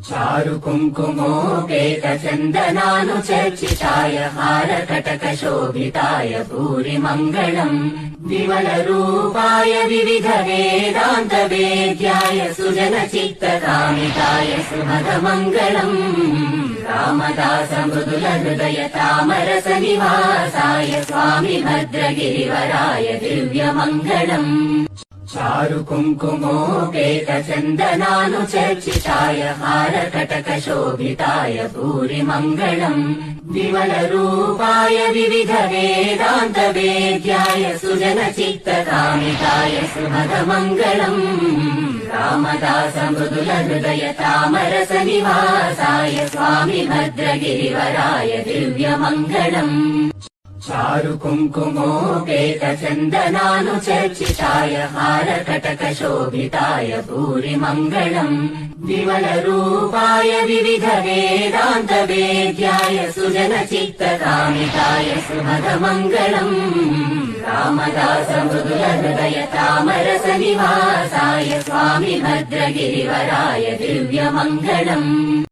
चारु कुङ्कुमोपेत चन्दनानुचर्चिताय हारकटकशोभिताय भूरि मङ्गलम् विमलरूपाय विविध वेदान्त वेद्याय सुजनचित्तकामिताय सुमधमङ्गलम् रामदास मृदुल हृदय तामरस निवासाय स्वामी भद्रगिरिवराय दिव्यमङ्गलम् चारु कुङ्कुमोपेत चन्दनानुचर्चिताय हारकटकशोभिताय भूरि मङ्गलम् विमलरूपाय विविध वेदान्त वेद्याय सुजनचित्तकामिताय सुमधमङ्गलम् रामदास मृदुल हृदय तामरस निवासाय स्वामी भद्रगिरिवराय दिव्यमङ्गलम् चारु कुङ्कुमोपेत चन्दनानुचर्चिताय हारकटकशोभिताय भूरि मङ्गलम् विमलरूपाय विविध वेदान्त वेद्याय सुजनचित्तकामिताय सुमधमङ्गलम् रामदास मृदुल हृदय तामरस निवासाय स्वामी भद्रगिरिवराय दिव्यमङ्गलम्।